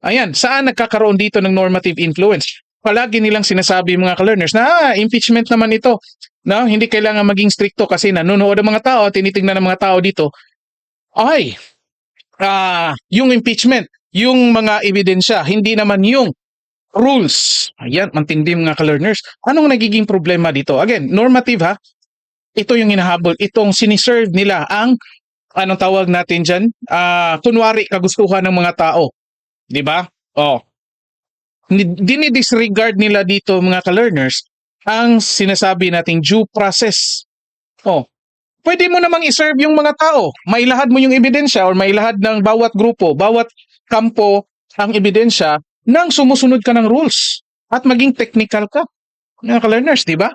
Ayan, saan nagkakaroon dito ng normative influence? Palagi nilang sinasabi mga ka-learners na impeachment naman ito. No, hindi kailangan maging stricto kasi nanonood ang mga tao, tinitingnan ng mga tao dito. Ay, yung impeachment, yung mga ebidensya, hindi naman yung rules. Ayan, mantindi mga ka-learners. Anong nagiging problema dito? Again, normative ha. Ito yung hinahabol. Itong siniserve nila ang anong tawag natin dyan? Kunwari kagustuhan ng mga tao. Di ba? Oh, dinidisregard nila dito mga ka-learners ang sinasabi nating due process. Oh, pwede mo namang iserve yung mga tao. Mailahad mo yung ebidensya or mailahad ng bawat grupo, bawat kampo ang ebidensya nang sumusunod ka ng rules at maging technical ka. Mga ka-learners, di ba?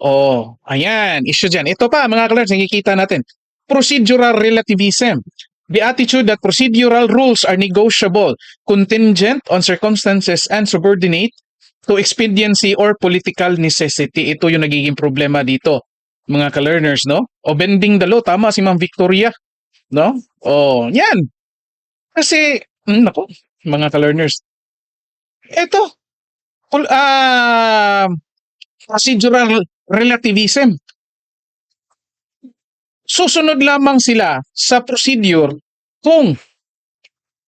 Oh, ayan, issue dyan. Ito pa, mga ka-learners, nakikita natin. Procedural relativism. The attitude that procedural rules are negotiable, contingent on circumstances, and subordinate to expediency or political necessity. Ito yung nagiging problema dito, mga ka-learners, no? O bending the law, tama si Ma'am Victoria, no? O, yan. Kasi, nako, mga ka-learners, ito, procedural relativism. Susunod lamang sila sa procedure kung,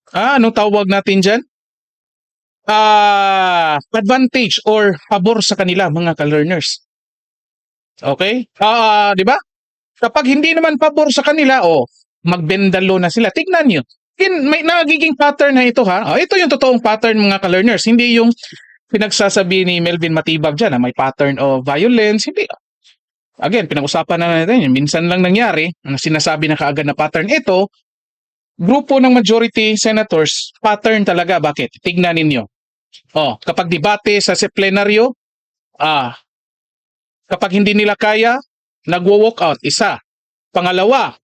anong tawag natin dyan? Advantage or pabor sa kanila, mga ka-learners. Okay? Di ba? Kapag hindi naman pabor sa kanila, magbendalo na sila. Tignan nyo. May nagiging pattern na ito ha. Ito yung totoong pattern mga ka-learners. Hindi yung pinagsasabi ni Melvin Matibag dyan na may pattern of violence. Hindi. Again, pinag-usapan na natin yun. Minsan lang nangyari na sinasabi na kaagad na pattern. Ito, grupo ng majority senators, pattern talaga. Bakit? Tignan ninyo. Kapag debate sa plenaryo, kapag hindi nila kaya, nagwo-walk out, isa. Pangalawa,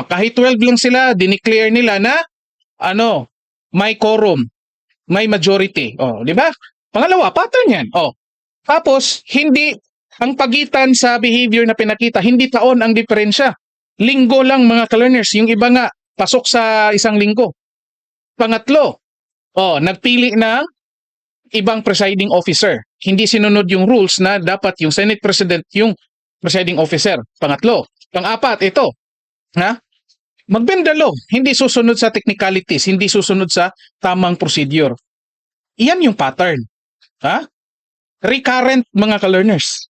kahit 12 lang sila, dineclare nila na may quorum, may majority. Di ba? Pangalawa, pattern yan. Tapos, hindi, ang pagitan sa behavior na pinakita, hindi taon ang diferensya. Linggo lang mga ka-learners, yung iba nga, pasok sa isang linggo. Pangatlo, nagpili ng ibang presiding officer. Hindi sinunod yung rules na dapat yung Senate President yung presiding officer. Pangatlo. Pang-apat, ito. Magbendalo. Hindi susunod sa technicalities, hindi susunod sa tamang procedure. Iyan yung pattern. Recurrent mga ka-learners.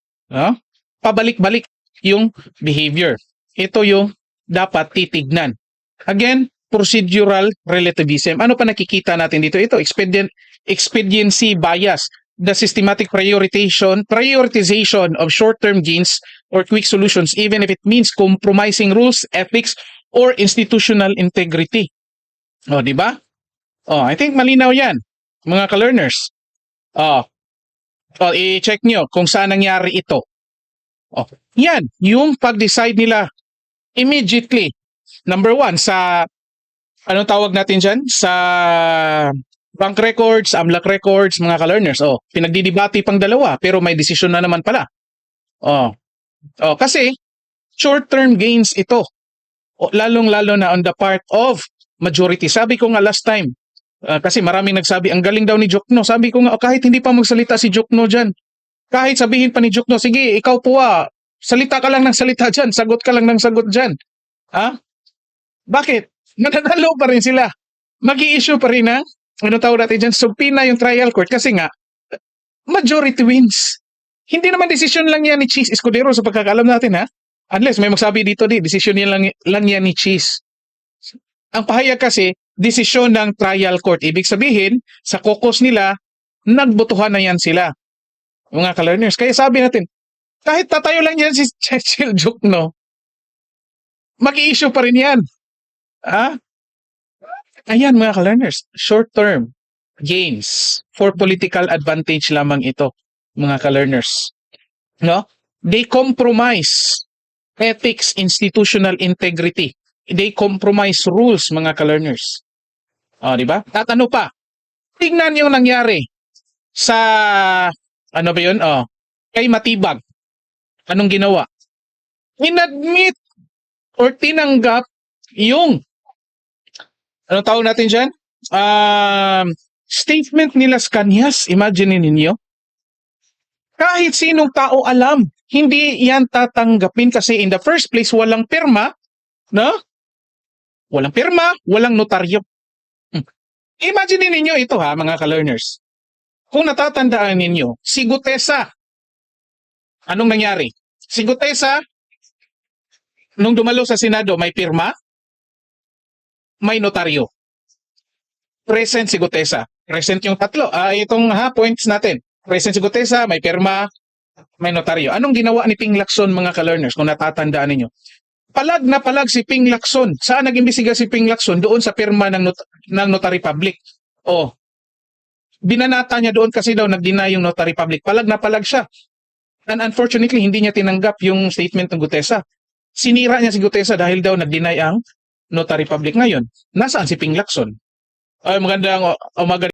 Pabalik-balik yung behavior. Ito yung dapat titignan. Again, procedural relativism. Ano pa nakikita natin dito? Ito, expediency bias. The systematic prioritization of short-term gains or quick solutions even if it means compromising rules, ethics, or institutional integrity. Di ba? I think malinaw yan, mga ka-learners. I-check nyo kung saan nangyari ito. Yan, yung pag-decide nila immediately. Number one, sa, anong tawag natin dyan? Sa bank records, AMLAC records, mga ka-learners. Pinagdidebate pang dalawa, pero may desisyon na naman pala. Kasi, short-term gains ito. Lalong-lalo na on the part of majority. Sabi ko nga last time, kasi maraming nagsabi, ang galing daw ni Jokno. Sabi ko nga, kahit hindi pa magsalita si Jokno dyan, kahit sabihin pa ni Jokno, sige, ikaw po salita ka lang ng salita dyan, sagot ka lang ng sagot dyan. Bakit? Nananalo pa rin sila. Mag-i-issue pa rin tawag natin dyan, subpoena yung trial court kasi nga, majority wins. Hindi naman desisyon lang yan ni Cheese Escudero sa pagkakalam natin Unless may magsabi dito desisyon lang yan ni Cheese. Ang pahayag kasi, desisyon ng trial court. Ibig sabihin, sa caucus nila, nagbotohan na yan sila. Mga ka-learners. Kaya sabi natin, kahit tatayo lang yan si Chechil Jokno, mag-i-issue pa rin yan. Ayan mga ka-learners, short-term gains for political advantage lamang ito, mga ka-learners. They compromise ethics, institutional integrity. They compromise rules, mga ka-learners. Di ba? At ano pa? Tingnan yung nangyari sa, ano ba yun? Kay Matibag. Anong ginawa? Inadmit or tinanggap yung, anong tawag natin dyan? Statement nila Kanyas, imagine ninyo. Kahit sinong tao alam, hindi yan tatanggapin kasi in the first place, walang pirma, no? Walang pirma, walang notaryo. Hmm. Imagine ninyo ito ha, mga ka-learners. Kung natatandaan ninyo, si Gutesa, anong nangyari? Si Gutesa, nung dumalo sa Senado, may pirma, may notaryo. Present si Gutesa. Present yung tatlo. Itong points natin. Present si Gutesa, may pirma, may notaryo. Anong ginawa ni Ping Lacson, mga ka-learners, kung natatandaan ninyo? Palag na palag si Ping Lacson. Saan nag-imbestiga si Ping Lacson? Doon sa pirma ng notary public. Oh, binanata niya doon kasi daw nag-deny yung notary public. Palag na palag siya. And unfortunately, hindi niya tinanggap yung statement ng Gutesa. Sinira niya si Gutesa dahil daw nag-deny ang notary public. Ngayon, nasaan si Ping Lacson? Ay, magandang umaga.